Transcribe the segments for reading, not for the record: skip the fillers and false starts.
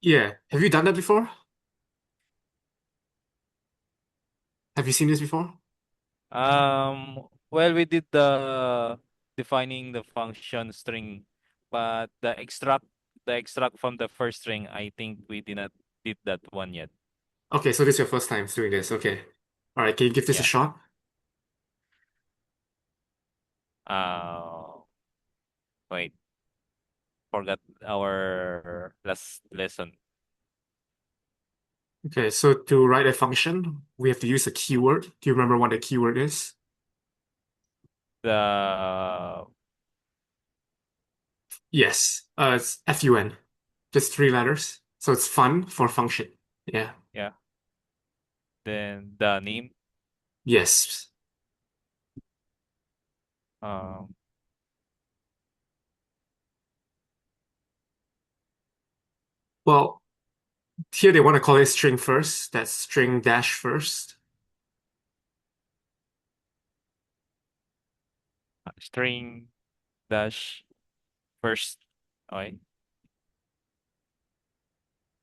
Yeah. Have you done that before? Have you seen this before? Well, we did the defining the function string, but the extract from the first string, I think we did not did that one yet. Okay, so this is your first time doing this. Okay. All right, can you give this a Yeah. shot? Uh, Wait, forgot our last lesson. Okay, so to write a function, we have to use a keyword. Do you remember what the keyword is? The Yes. It's fun. Just three letters. So it's fun for function. Yeah. Yeah. Then the name. Yes. Um, Well, here they want to call it string first. That's string dash first. String dash first. Okay.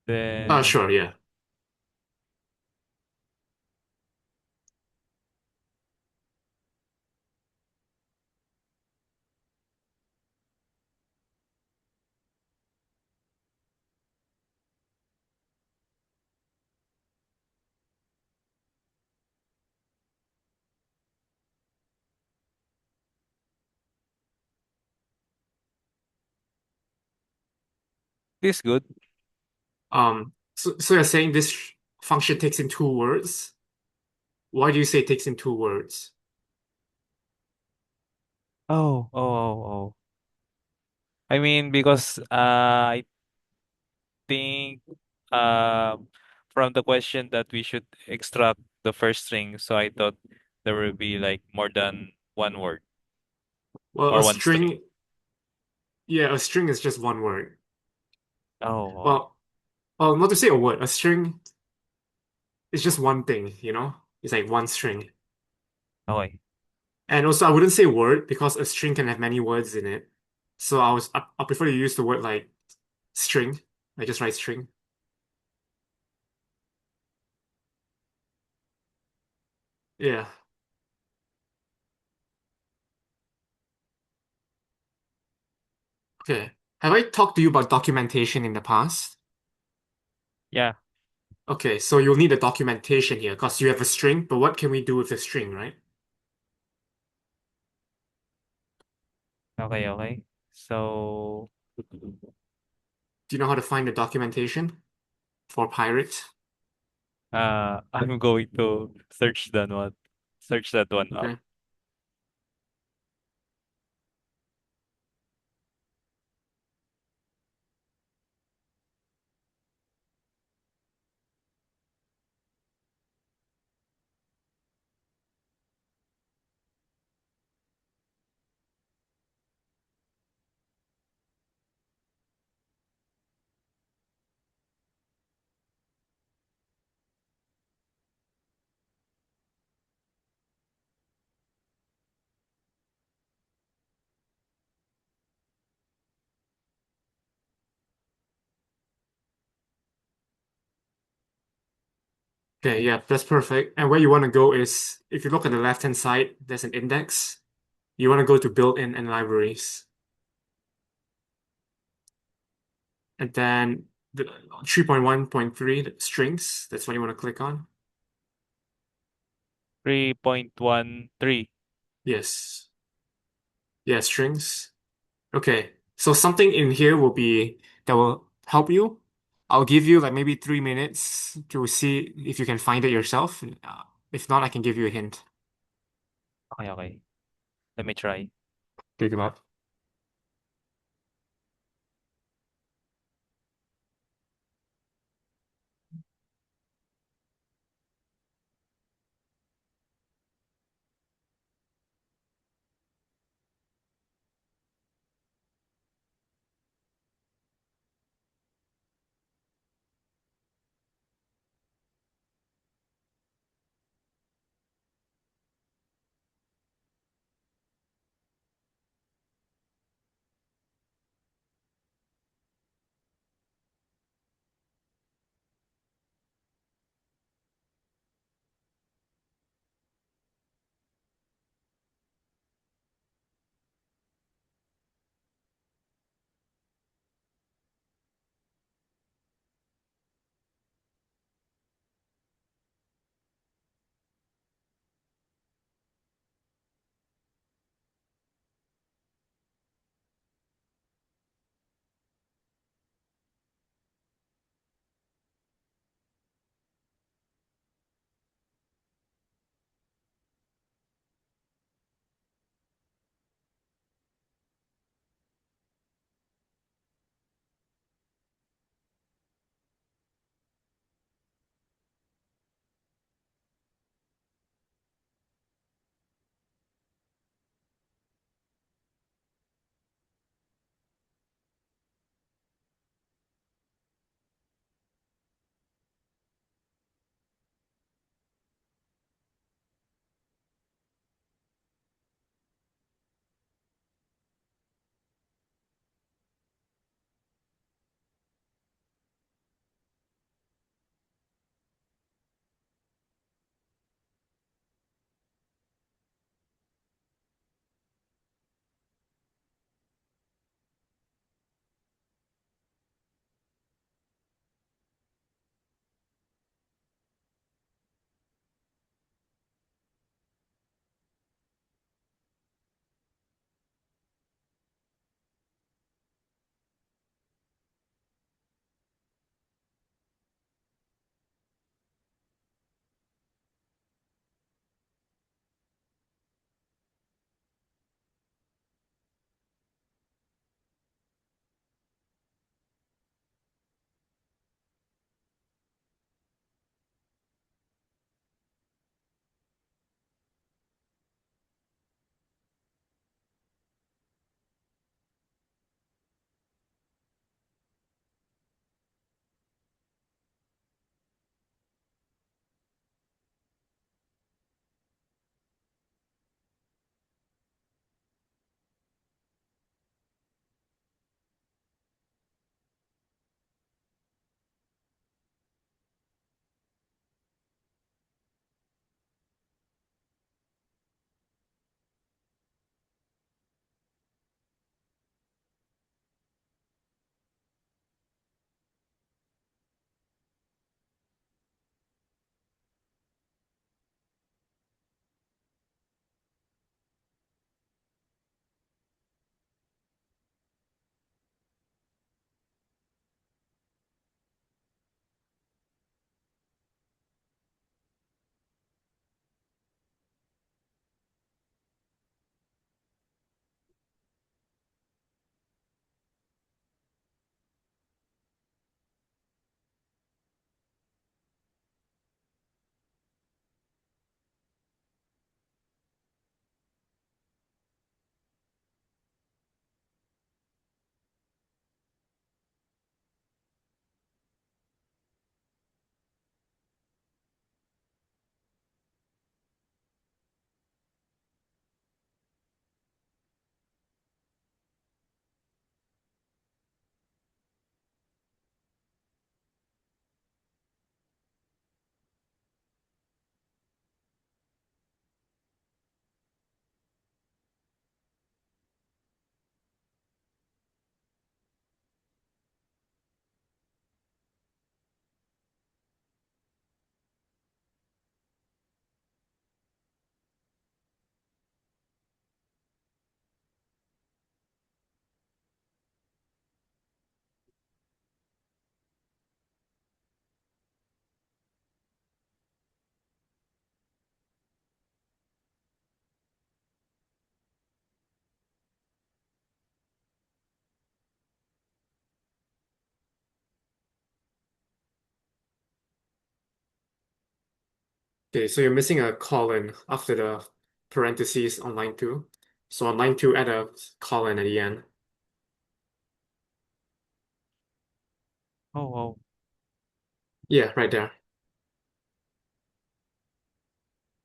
Then Sure, yeah. this good. So you're saying this function takes in two words? Why do you say it takes in two words? Oh. I mean, because I think from the question that we should extract the first string, so I thought there will be like more than one word Well, or one string. yeah, a string is just one word. Oh, Well, not to say a word, a string is just one thing, you know? It's like one string. okay. And also, I wouldn't say word because a string can have many words in it. So I prefer to use the word like string. I just write string. Yeah. Okay. Have I talked to you about documentation in the past? Yeah. Okay, so you'll need a documentation here because you have a string, but what can we do with the string, right? Okay. So Do you know how to find the documentation for pirates? I'm going to search that one up. Okay. Okay, yeah, that's perfect. And where you want to go is, if you look at the left-hand side, there's an index. You want to go to built-in and libraries. And then the 3.1.3, the strings, that's what you want to click on. 3.13. Yes. Yeah, strings. Okay. So something in here will be that will help you. I'll give you like maybe 3 minutes to see if you can find it yourself. If not, I can give you a hint. Okay. Let me try. Think about. Okay, so you're missing a colon after the parentheses on line two. So on line two, add a colon at the end. Oh, oh. Yeah, right there.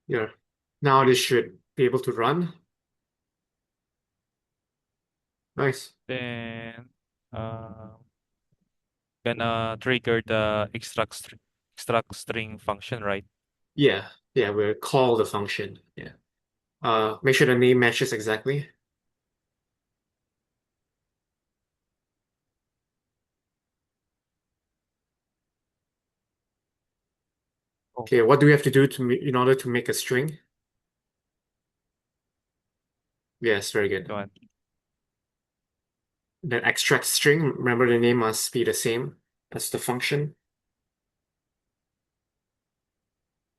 Yeah. Now this should be able to run. Nice. Then gonna trigger the extract string function, right? Yeah, yeah, we'll call the function. Yeah. Make sure the name matches exactly. Oh, Okay, what do we have to do in order to make a string? Yes, very good. go on. Then extract string, remember the name must be the same as the function.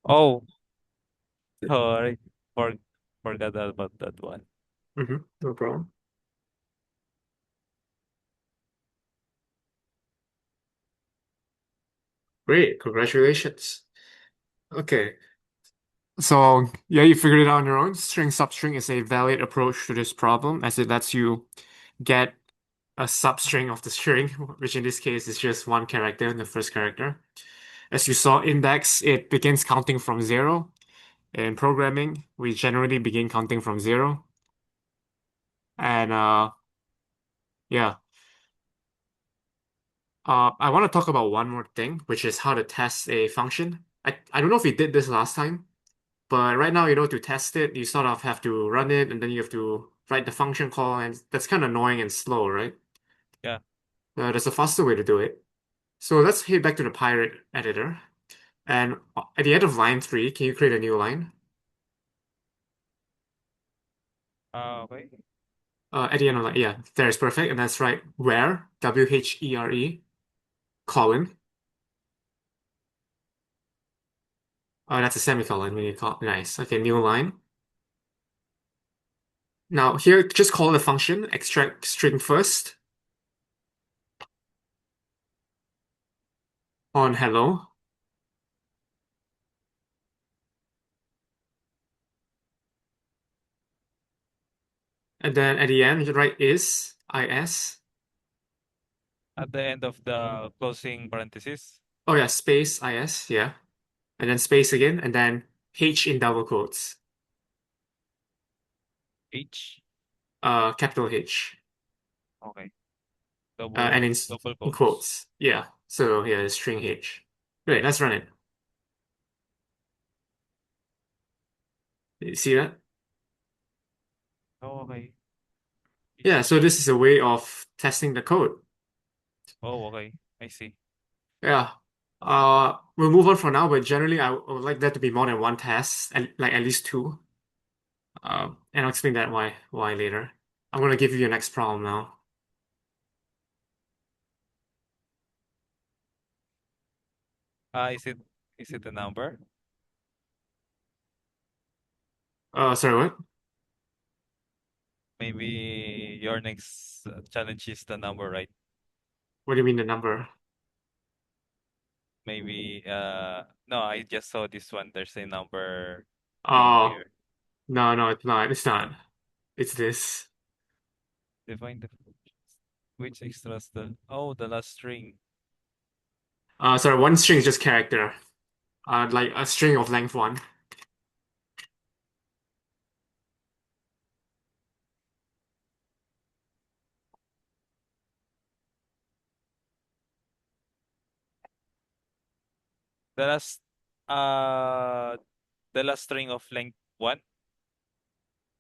Oh, sorry. For forgot about that one. No problem. Great, congratulations. Okay, so yeah, you figured it out on your own. String substring is a valid approach to this problem as it lets you get a substring of the string, which in this case is just one character, the first character. As you saw, index, it begins counting from zero. In programming, we generally begin counting from zero. And yeah, I want to talk about one more thing, which is how to test a function. I don't know if we did this last time, but right now, to test it, you sort of have to run it and then you have to write the function call, and that's kind of annoying and slow, right? Yeah. There's a faster way to do it. So let's head back to the pirate editor. And at the end of line three, can you create a new line? Okay. At the end of line, yeah, there is perfect. And that's right, where, WHERE, colon. That's a semicolon when you call nice. Okay, new line. Now here, just call the function extract string first on hello. And then at the end, you write is. At the end of the closing parenthesis, Oh yeah, space is, yeah. And then space again, and then H in double quotes. H. Capital H. Okay. And Double in quotes. quotes. Yeah. So yeah, string H. Great, let's run it. You see that? Oh, okay. Yeah, so H. this is a way of testing the code. Oh, okay. I see. Yeah. We'll move on for now, but generally I would like there to be more than one test, like at least two. And I'll explain that why later. I'm gonna give you your next problem now. Is it a number? Sorry, what? Maybe your next challenge is the number, right? What do you mean the number? Maybe no, I just saw this one. There's a number name Oh, here. no, no, it's not. It's not. It's this. Define the which extras the last string. Sorry, one string is just character. Like a string of length one. The last uh the last string of length one.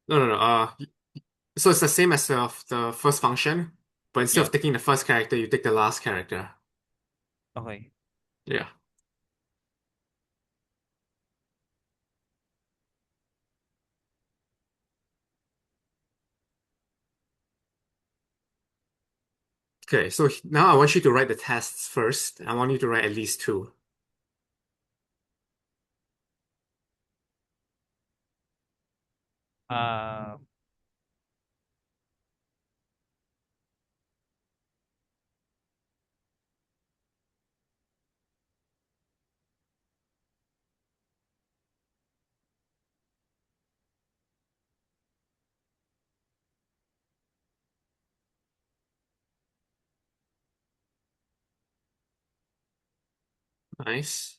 No, no, no. So it's the same as the first function, but instead Yeah. of taking the first character, you take the last character. Okay. Yeah. Okay, so now I want you to write the tests first. I want you to write at least two. Uh Nice.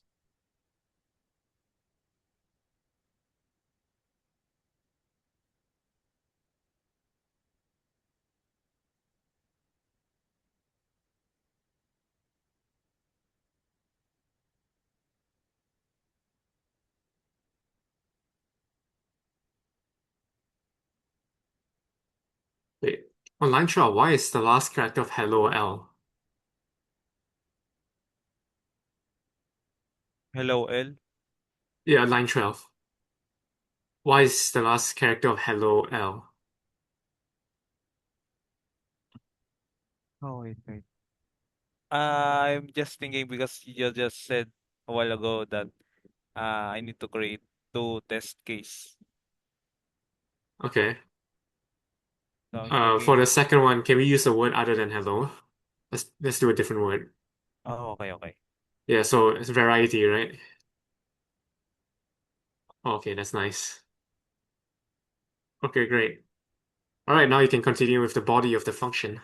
Wait. On line 12, why is the last character of hello L? Hello, L. Yeah, line 12. Why is the last character of hello L? Oh, wait. I'm just thinking because you just said a while ago that I need to create two test case. Okay. So I'm For the thinking, second one, can we use a word other than hello? Let's do a different word. oh, okay. Yeah, so it's variety, right? Okay, that's nice. Okay, great. All right, now you can continue with the body of the function.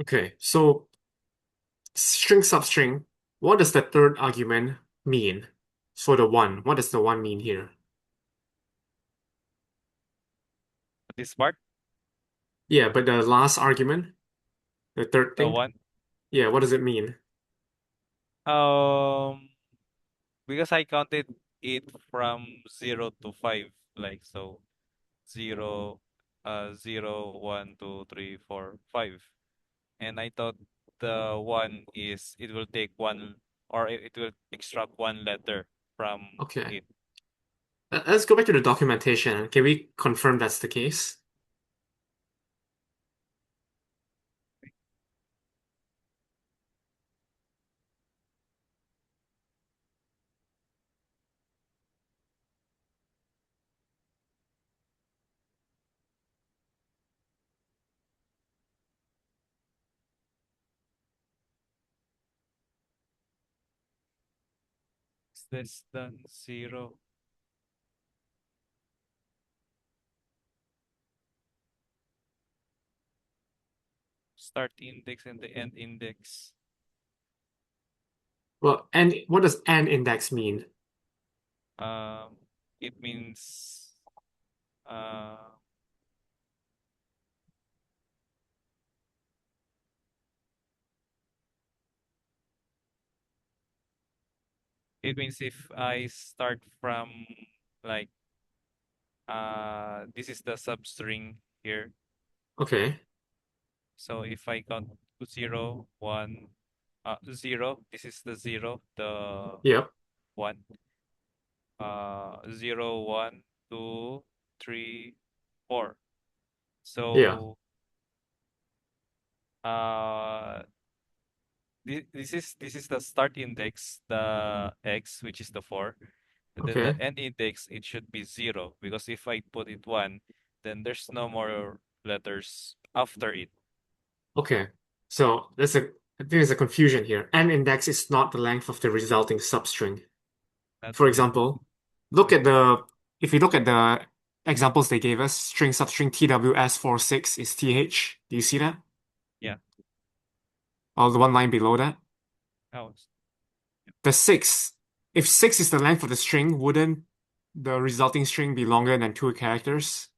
Okay, so string substring, what does the third argument mean? So the one, what does the one mean here? this part, Yeah, but the last argument, the third the thing, one. yeah, what does it mean? Um, because I counted it from 0 to 5, like so, 0, 0, 1, 2, 3, 4, 5. And I thought the one is it will take one, or it will extract one letter from Okay, it. let's go back to the documentation. Can we confirm that's the case? Is less than 0. Start index and the end index. Well, and what does an index mean? Um, it means uh, if I start from, like, this is the substring here. Okay, So if I count 0, 1, 0, this is the 0, the yep, 1, 0, 1, 2, 3, 4. yeah, So uh, this is the start index, the x, which is the 4. And then the okay, end index, it should be 0, because if I put it 1, then there's no more letters after it. okay. So I think there's a confusion here. An index is not the length of the resulting substring. Not For the length. example, look Wait, at the if you look at the examples they gave us, string substring TWS46 is TH. Do you see that? yeah. Or the one line below that? Oh, The six. If six is the length of the string, wouldn't the resulting string be longer than two characters?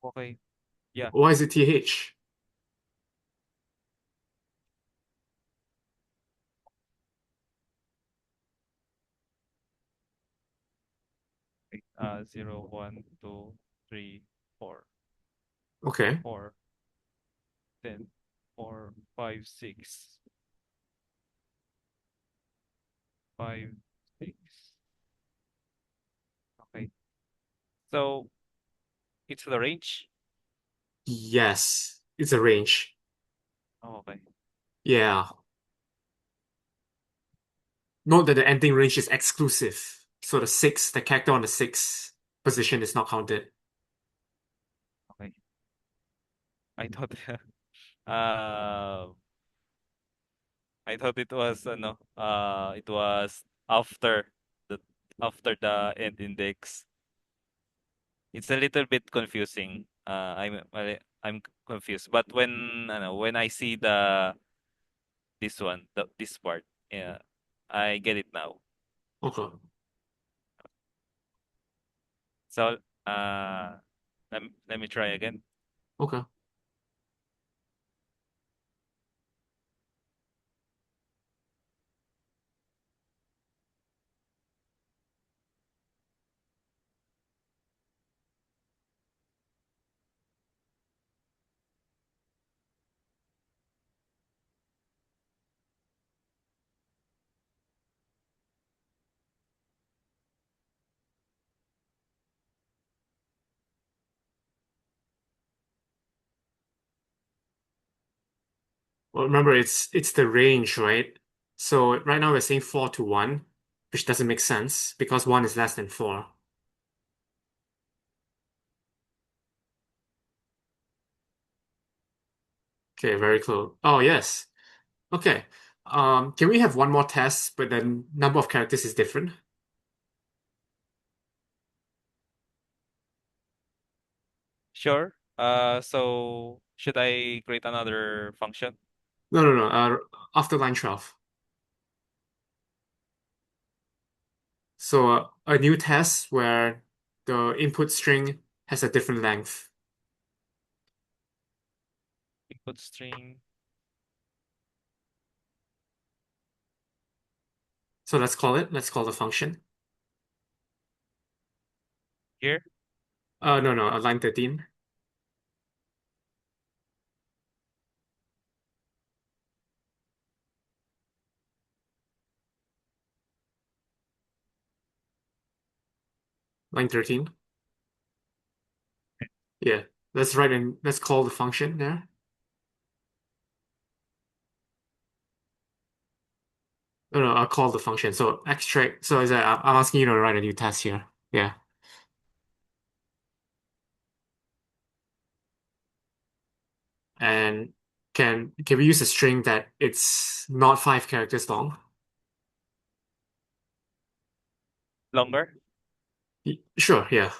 okay. Yeah. Why is it TH? Zero, one, two, three, four, Okay. four, then four, five, six, five, six. Okay. So it's the range. Yes, it's a range. Oh, okay. Yeah. Note that the ending range is exclusive. So the six, the character on the six position is not counted. Okay. I thought uh I thought it was no it was the after the end index. It's a little bit confusing. I'm confused. But when I see this part, yeah, I get it now. Okay. So uh let me try again. Okay. Well, remember it's the range, right? So right now we're saying 4 to 1, which doesn't make sense because 1 is less than 4. Okay, very close. Oh, yes. Okay. Can we have one more test, but the number of characters is different? Sure. So should I create another function? No, no, no. After line 12. So a new test where the input string has a different length. Input string So let's call the function. here. No, no, line 13, line 13. Yeah, let's call the function there. No, no, I'll call the function. So extract, so is that I'm asking you to write a new test here. Yeah. And can we use a string that it's not 5 characters long? Longer? Sure, yeah.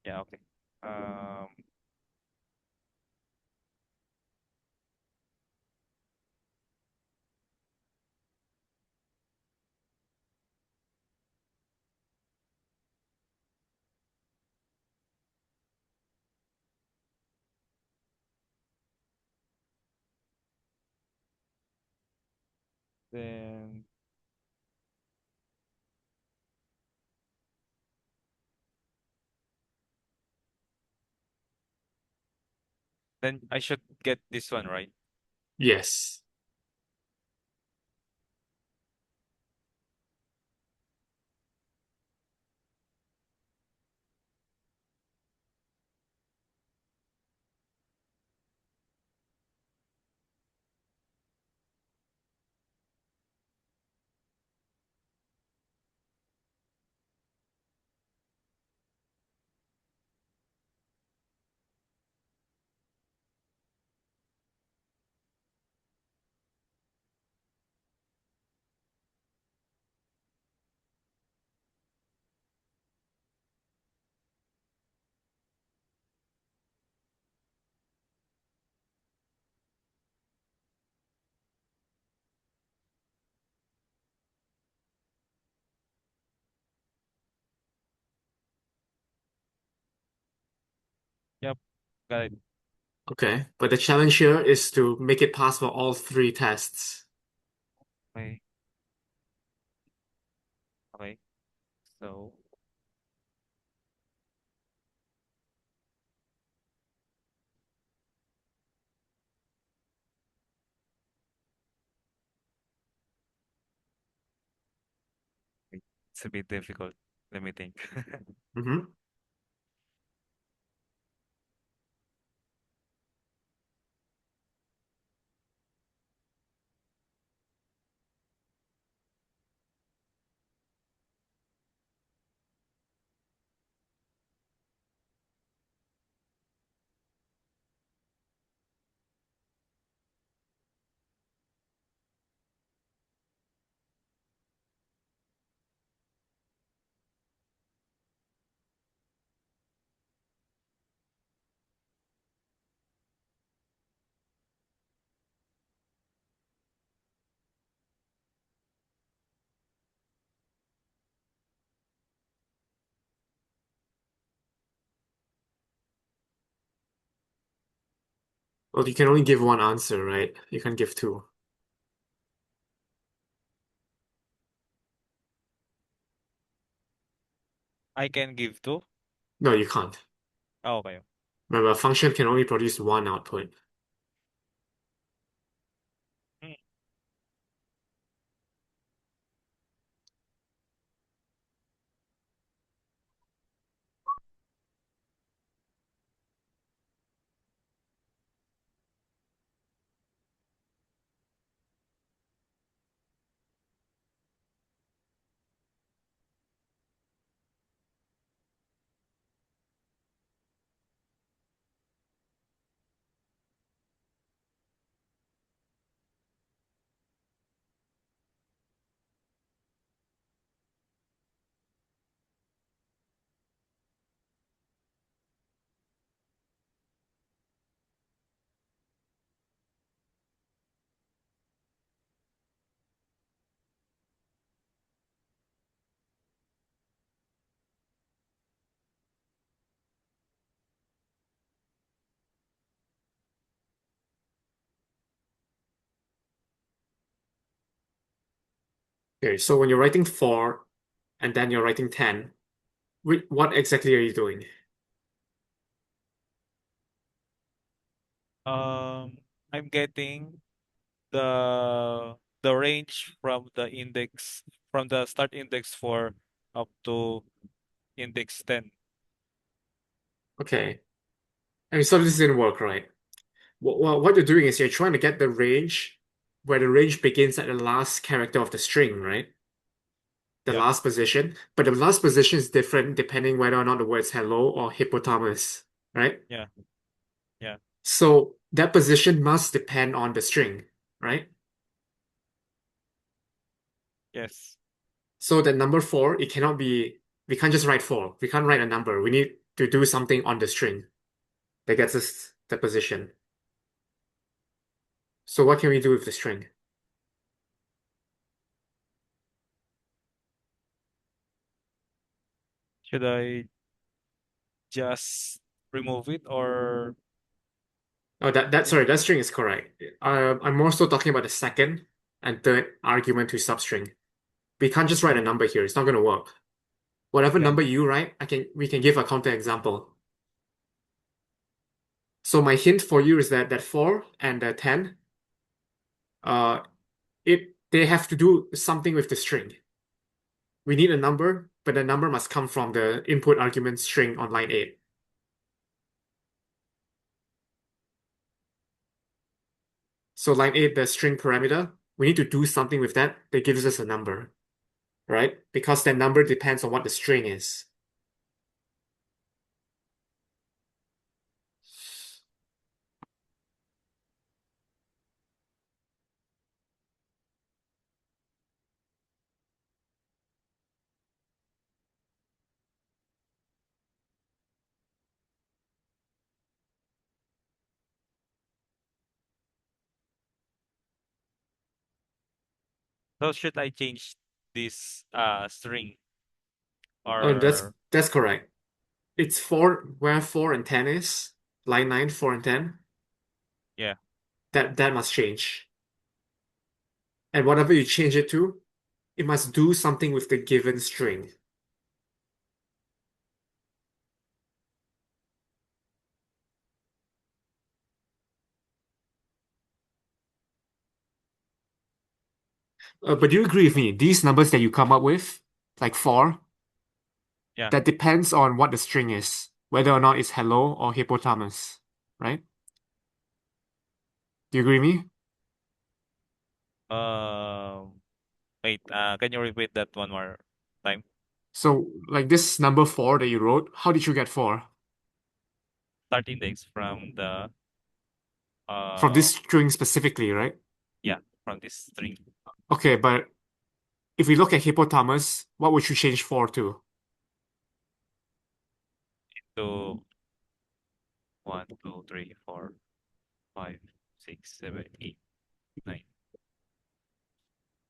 Yeah, okay. Um, then then I should get this one right. Yes. Yep, got it. Okay. But the challenge here is to make it pass for all 3 tests. Okay, okay. So It's a bit difficult. Let me think. Mm-hmm. Well, you can only give one answer, right? You can't give two. I can give two. No, you can't. Oh, okay. Remember, a function can only produce one output. Hmm. Okay, so when you're writing 4 and then you're writing 10, what exactly are you doing? Um, I'm getting the range from the start index 4 up to index 10. Okay. And so this didn't work, right? What you're doing is you're trying to get the range where the range begins at the last character of the string, right? The Yeah, last position. But the last position is different depending whether or not the word's hello or hippopotamus, right? yeah, yeah. So that position must depend on the string, right? Yes. So that number 4, it cannot be, we can't just write 4. We can't write a number. We need to do something on the string that gets us the position. So what can we do with the string? Should I just remove it or Oh, sorry, that string is correct. I'm more so talking about the second and third argument to substring. We can't just write a okay, number here. It's not going to work. Whatever number then you write, we can give a counter example. So my hint for you is that 4 and the 10, uh, they have to do something with the string. We need a number, but the number must come from the input argument string on line 8. So line 8, the string parameter, we need to do something with that that gives us a number, right? Because that number depends on what the string is. so should I change this string Oh, or that's correct. It's 4 where 4 and 10 is. Line 9, 4 and 10. yeah. That must change. And whatever you change it to, it must do something with the given string. But do you agree with me? These numbers that you come up with, like four, Yeah. that depends on what the string is, whether or not it's hello or hippopotamus, right? Do you agree with me? Um, Wait, can you repeat that one more time? So, like this number four that you wrote, how did you get four? Start index from the From uh this string specifically, right? yeah, from this string Okay, but if we look at hippopotamus, what would you change four to? to 1, 2, 3, 4, 5, 6, 7, 8, 9.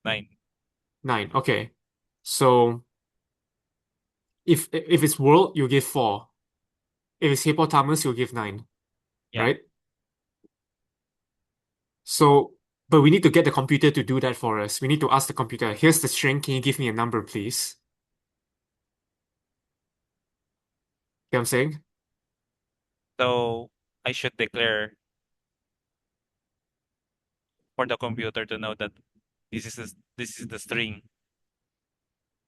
9. Nine. Okay. So if it's world, you give four. If it's hippopotamus, you give nine, Yeah. right? So, but we need to get the computer to do that for us. We need to ask the computer, here's the string, can you give me a number, please? You know what I'm saying? So I should declare for the computer to know that this is the string.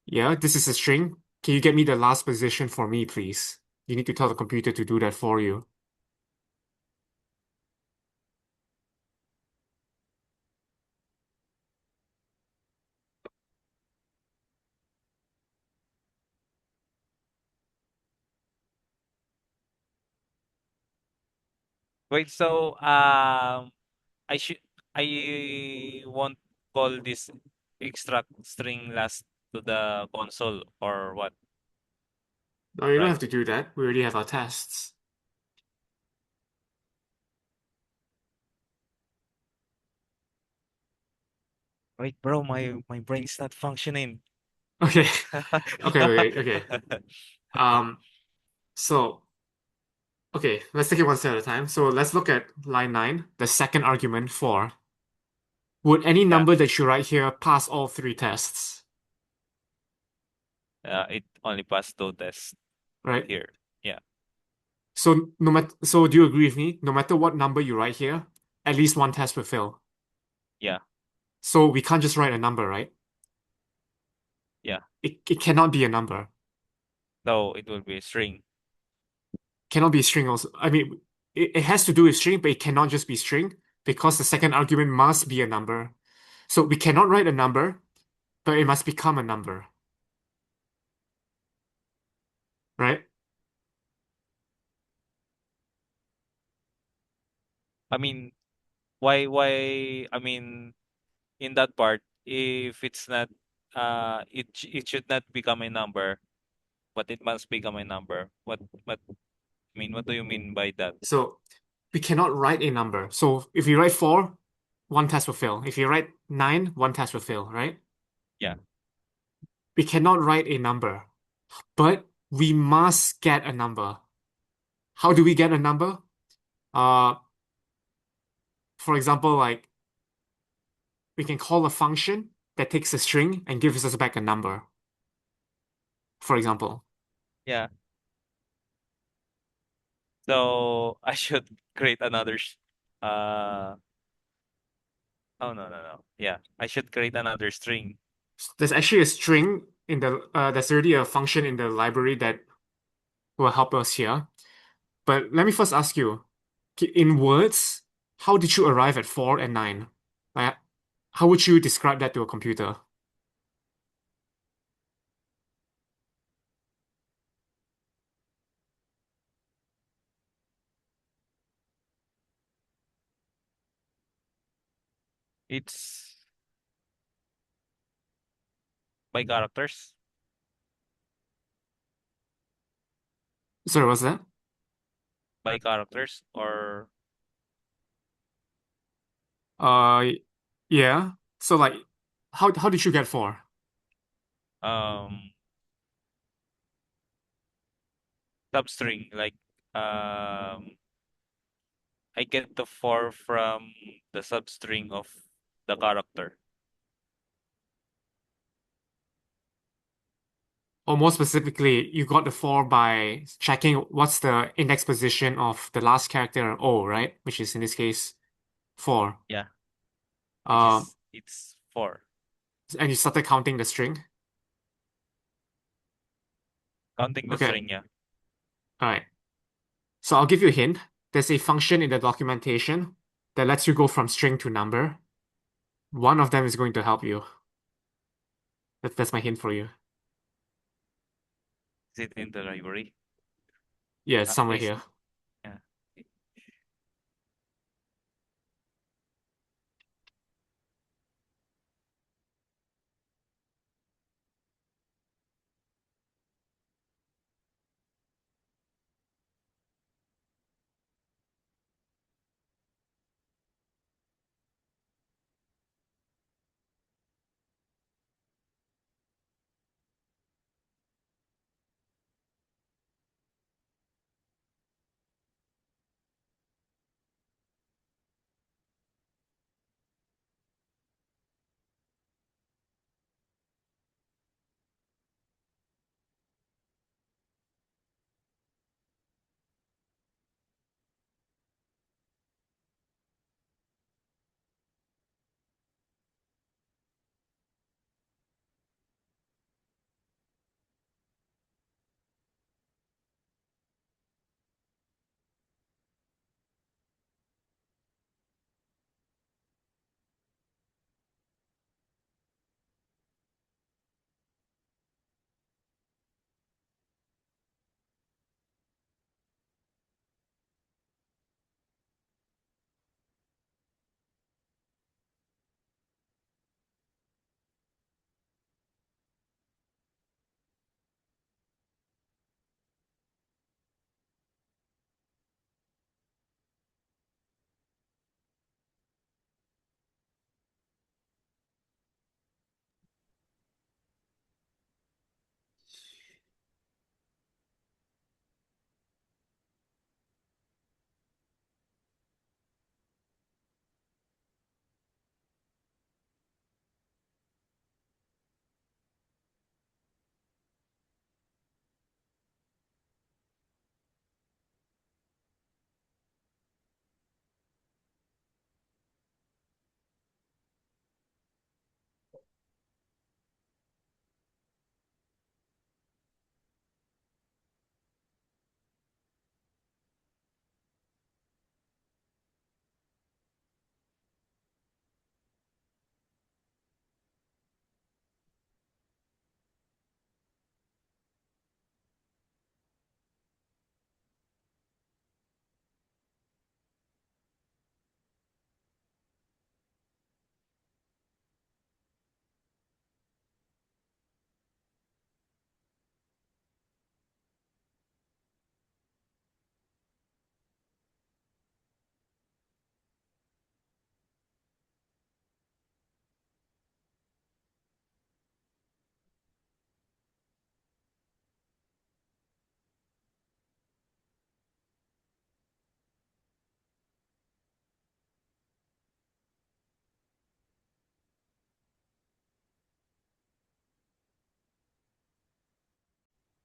Yeah, this is a string. Can you get me the last position for me, please? You need to tell the computer to do that for you. Wait, so I should I won't call this extract string last to the console or what, No, you don't right? have to do that. We already have our tests. Wait, bro, my brain's not functioning. Okay. Okay, wait, okay. Um, so okay, let's take it one step at a time. So let's look at line nine, the second argument for would any Yeah, number that you write here pass all three tests, it only passed two tests right? here. Yeah, So no matter, so do you agree with me? No matter what number you write here, at least one test will fail. yeah, So we can't just write a number, right? yeah. It cannot be a number. So it will be a string. Cannot be a string also. I mean, it has to do with string, but it cannot just be string because the second argument must be a number. So we cannot write a number, but it must become a number, right? I mean, I mean, in that part, if it's not, it should not become a number, but it must become a number. What, I mean, what do you mean by that? So we cannot write a number. So if you write four, one test will fail. If you write nine, one test will fail, right? Yeah, We cannot write a number, but we must get a number. How do we get a number? Uh, for example, like we can call a function that takes a string and gives us back a number, for example. yeah. So I should create another. Uh, oh no. Yeah, I should create another string. There's actually a string in there's already a function in the library that will help us here. But let me first ask you, in words, how did you arrive at four and nine? Like, how would you describe that to a computer? It's by characters, Sorry, what's that? by characters, or Uh, yeah. So like, how did you get four? um substring. Like I get the four from the substring of the character. Or more specifically, you got the four by checking what's the index position of the last character O, right? Which is in this case four. Yeah, which Um, is it's four. and you started counting the string. Counting the Okay. string, yeah. All right. So I'll give you a hint. There's a function in the documentation that lets you go from string to number. One of them is going to help you. That's my hint for you. Is it in the library? Yeah, it's somewhere Paste. here. Yeah.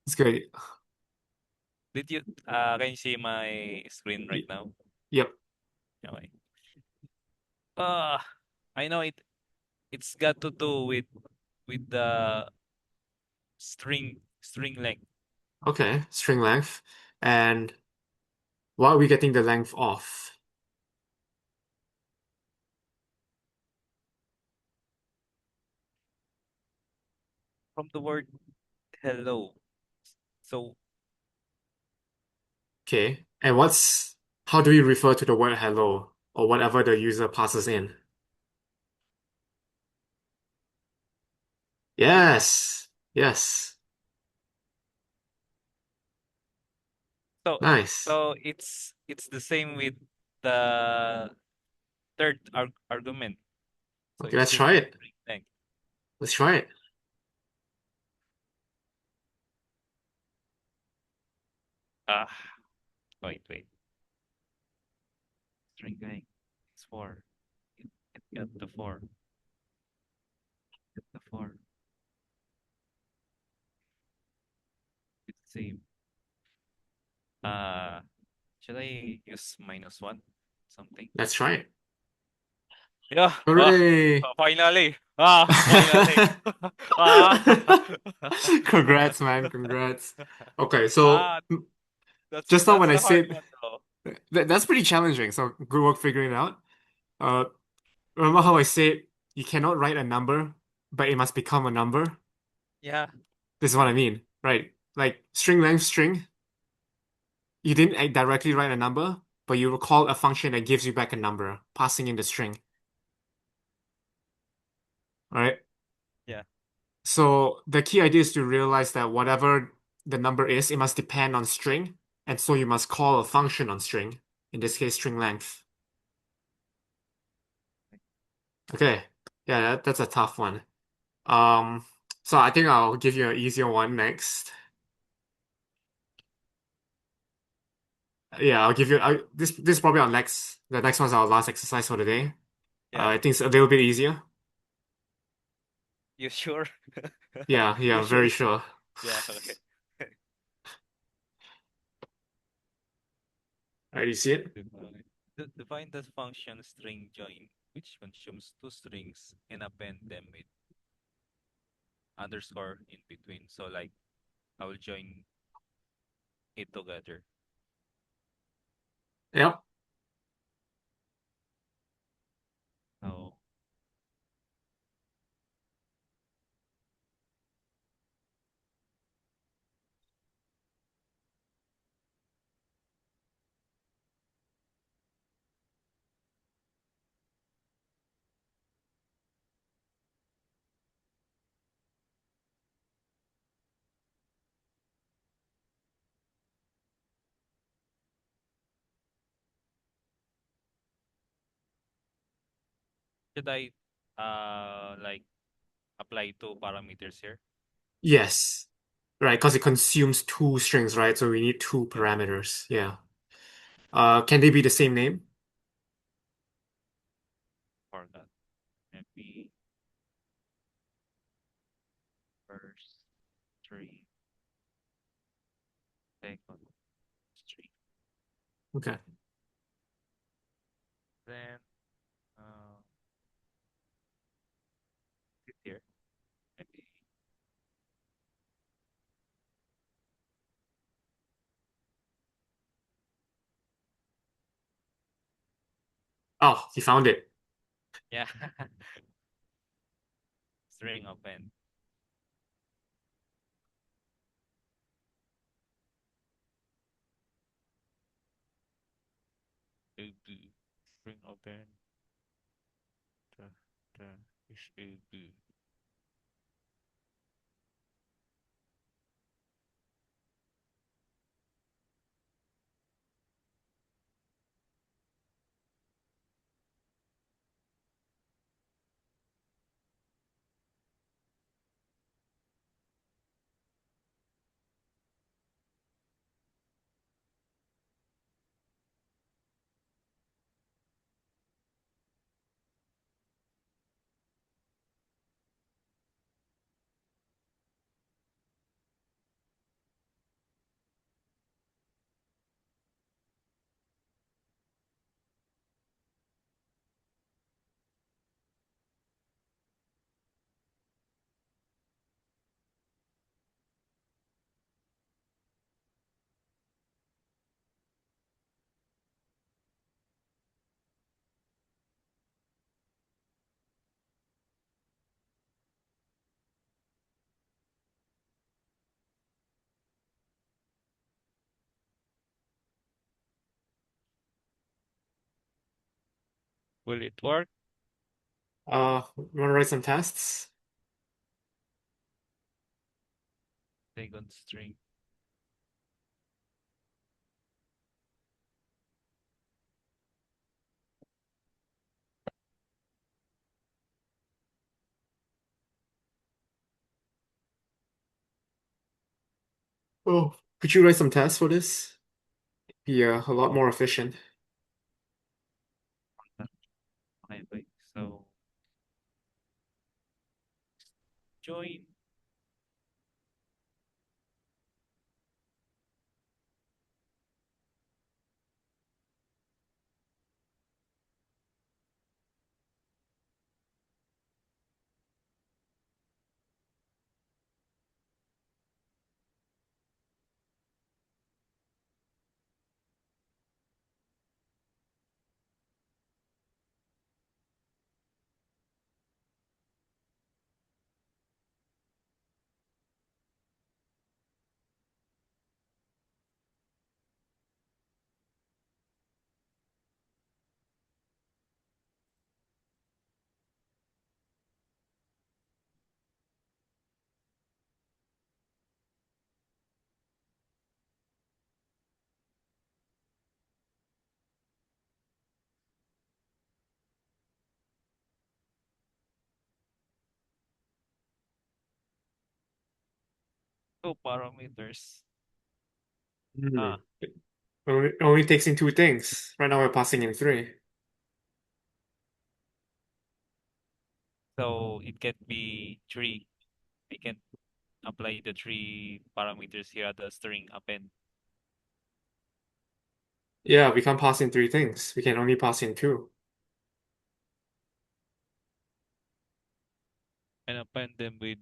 It's good. Did you can you see my screen right Y- now? Yep. Okay. Uh I know it's got to do with the string length. Okay. String length. And what are we getting the length of? From the word hello. So Okay. And how do we refer to the word hello or whatever the user passes in? Yes. Yes. so Nice. it's the same with the third argument. So Okay, it's let's still try it. string length. Let's try it. Ah, wait. String length is four. It got the four. Get the four. It's the same. Uh, should I use -1? Something? Let's try it. Yeah. Hooray! Finally. Ah, why nothing? Ah. Congrats, man. Congrats. Okay, so Ah, that's just now when I the hard said one though. that's pretty challenging. So good work figuring it out. Uh, remember how I said you cannot write a number, but it must become a number? Yeah. This is what I mean, right? Like string length string, you didn't directly write a number, but you will call a function that gives you back a number, passing in the string, right? Yeah. So the key idea is to realize that whatever the number is, it must depend on string, and so you must call a function on string, in this case, string length. Okay, yeah, that's a tough one. Um, so I think I'll give you an easier one next. Yeah, I'll give you this is probably our next the next one's our last exercise for the day. Yeah. I think it's a little bit easier. You sure? Yeah, You yeah, sure? very sure. Yeah, okay. All right, you see it? Define define the function string join, which consumes two strings and append them with underscore in between. So like I will join it together. Yep. So should I like apply two parameters here? Yes. Right, because it consumes two strings, right? So we need two Yeah, parameters. Yeah. Can they be the same name? for that. Maybe first string, second string. Okay. Then sit here. Maybe Oh, you found it. yeah. String append. String append. The the is a Will it work? Want to write some tests? Second string. Oh, could you write some tests for this? Be a lot more efficient. Okay, wait. So join. Two parameters. Hmm. Ah, Only takes in two things. Right now we're passing in three. so it can be three. I can apply the three parameters here at the string append Yeah, we can't pass in three things. We can only pass in two. and append them with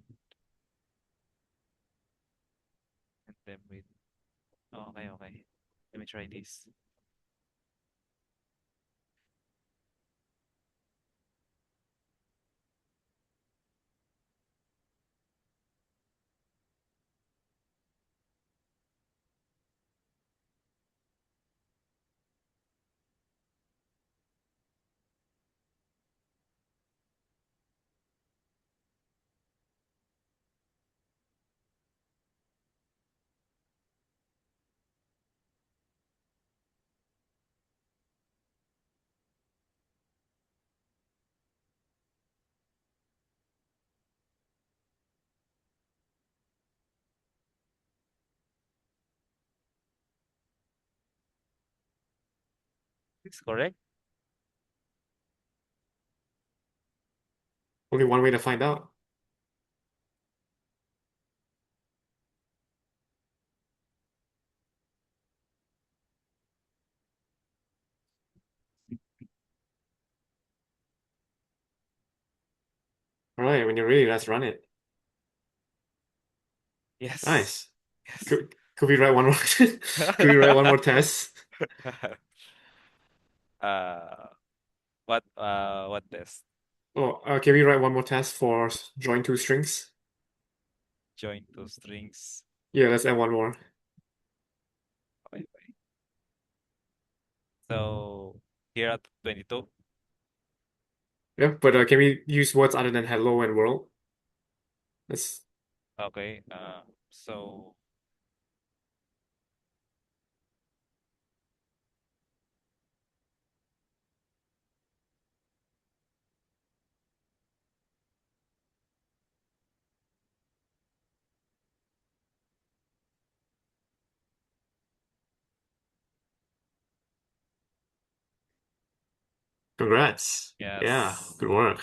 and them with. Oh, okay, okay. Let me try this. It's correct. Only one way to find out. All right, when you're ready, let's run it. Yes. Nice. Yes. Could we write one more? Could we write one more test? uh, what test? Oh, can we write one more test for join two strings? Join two strings. Yeah, let's add one more. Okay, okay. So here at 22. Yeah, but can we use words other than hello and world? Let's Okay. So congrats. Yeah, yes. good work.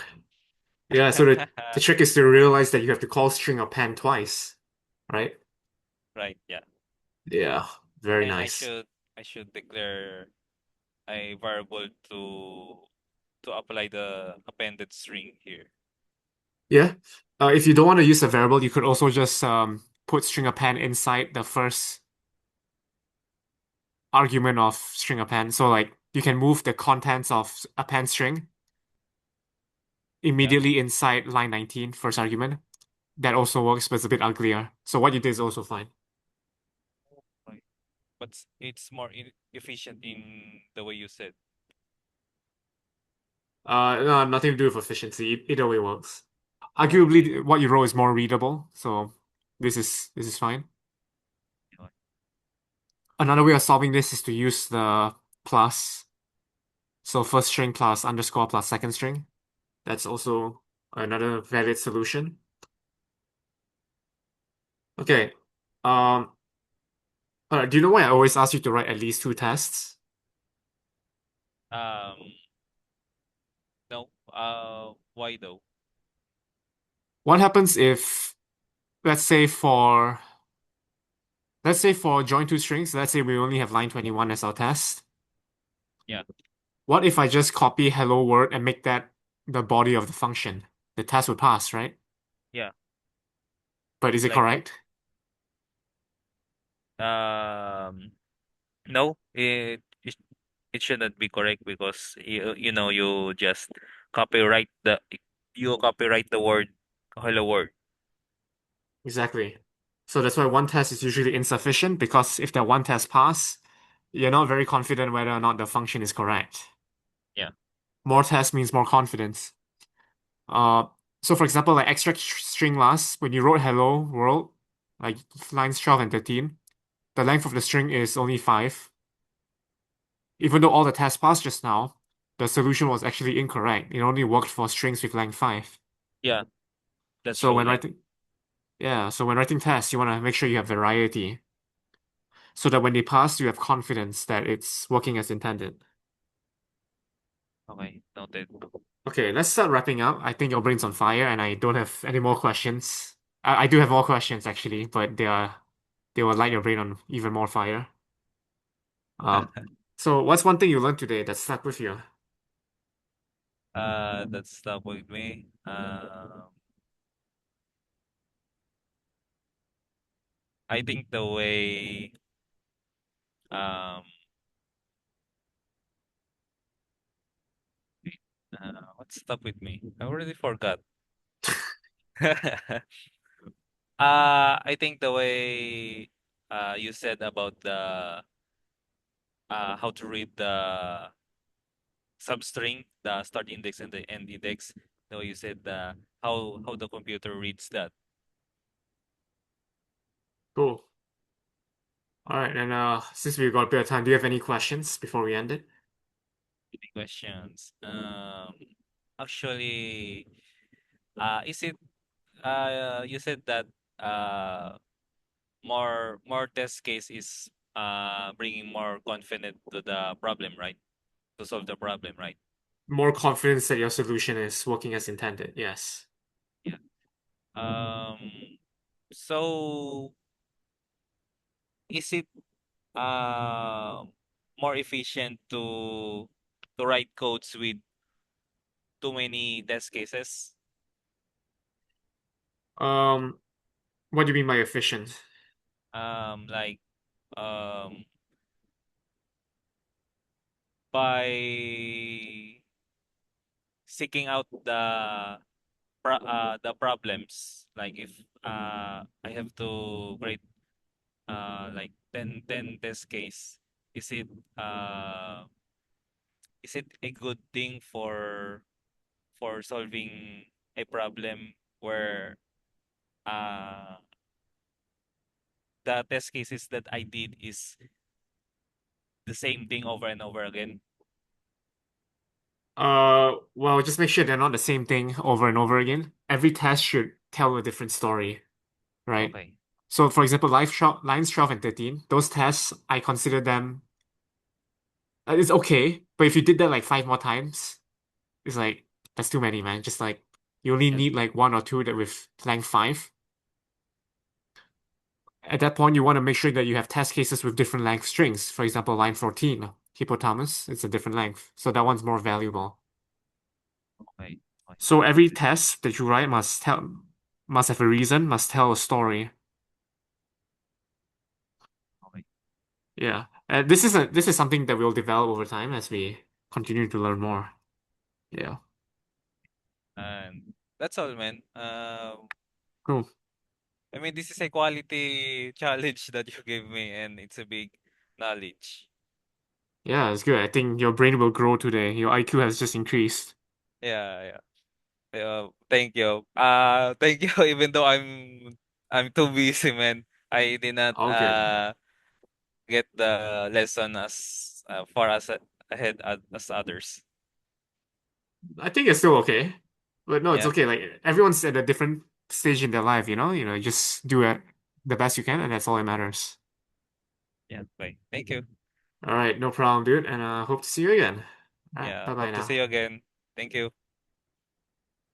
Yeah, so the trick is to realize that you have to call string append twice, right? Right. Yeah. Yeah, very And nice. I should declare a variable to apply the appended string here. Yeah. If you don't want to use a variable, you could also just put string append inside the first argument of string append. So like you can move the contents of append string Yeah. immediately inside line 19, first argument. That also works, but it's a bit uglier. So what you did is also fine. Right. But it's more efficient in the way you said. No, nothing to do with efficiency. Either way works. Oh, okay. Arguably, what you wrote is more readable, so this is fine. Okay. Another way of solving this is to use the plus. So first string plus underscore plus second string. That's also another valid solution. Okay. Um, all right. Do you know why I always ask you to write at least two tests? Um. No. Why though? What happens if, let's say for join two strings, let's say we only have line 21 as our test. Yeah. What if I just copy hello world and make that the body of the function? The test would pass, right? Yeah. But is it Like correct? um. No. It shouldn't be correct because you just copyright the you copyright the word hello word. Exactly. So that's why one test is usually insufficient because if that one test pass, you're not very confident whether or not the function is correct. Yeah. More tests means more confidence. Uh, so for example, like extract string last, when you wrote hello world, like lines 12 and 13, the length of the string is only 5. Even though all the tests passed just now, the solution was actually incorrect. It only worked for strings with length 5. Yeah. That's So true. when Yeah. writing Yeah, so when writing tests, you want to make sure you have variety so that when they pass, you have confidence that it's working as intended. Okay, noted. Okay, let's start wrapping up. I think your brain's on fire and I don't have any more questions. I do have more questions actually, but they will light your brain on even more fire. Um, so what's one thing you learned today that stuck with you? That stuck with me. I think the way um what stuck with me? I already forgot. I think the way you said about the how to read the substring, the start index and the end index. The way you said how the computer reads that. Cool. All right, and since we've got a bit of time, do you have any questions before we end it? Any questions? Actually, is it you said that uh more test case is bringing more confident to the problem, right? To solve the problem, right? More confidence that your solution is working as intended. Yes. Yeah. So is it uh more efficient to write codes with too many test cases? Um, what do you mean by efficient? Like um by seeking out the problems. Like if I have to create like ten test case, is it uh is it a good thing for solving a problem where uh the test cases that I did is the same thing over and over again? Well, just make sure they're not the same thing over and over again. Every test should tell a different story, right? Okay. So, for example, lines 12 and 13, those tests, I consider them, it's okay, but if you did that like five more times, it's like, that's too many, man. Just like, you only Yeah. need like one or two that with length five. At that point, you want to make sure that you have test cases with different length strings. For example, line 14, hippopotamus, it's a different length. So that one's more valuable. Okay. Okay. So every test that you write must have a reason, must tell a story. Okay. Yeah. This is something that we'll develop over time as we continue to learn more. Yeah. And that's all, man. Cool. I mean, this is a quality challenge that you gave me, and it's a big knowledge. Yeah, it's good. I think your brain will grow today. Your IQ has just increased. Yeah, yeah. Thank you. Thank you. Even though I'm too busy, man. I did not All good. get the lesson as far as ahead as others. I think it's still okay. But no, it's Yeah. okay. Like everyone's at a different stage in their life, you know? Just do it the best you can and that's all that matters. Yeah. Bye. Thank you. All right, no problem, dude, and hope to see you again. All right, Yeah. bye-bye Hope to see now. you again. Thank you.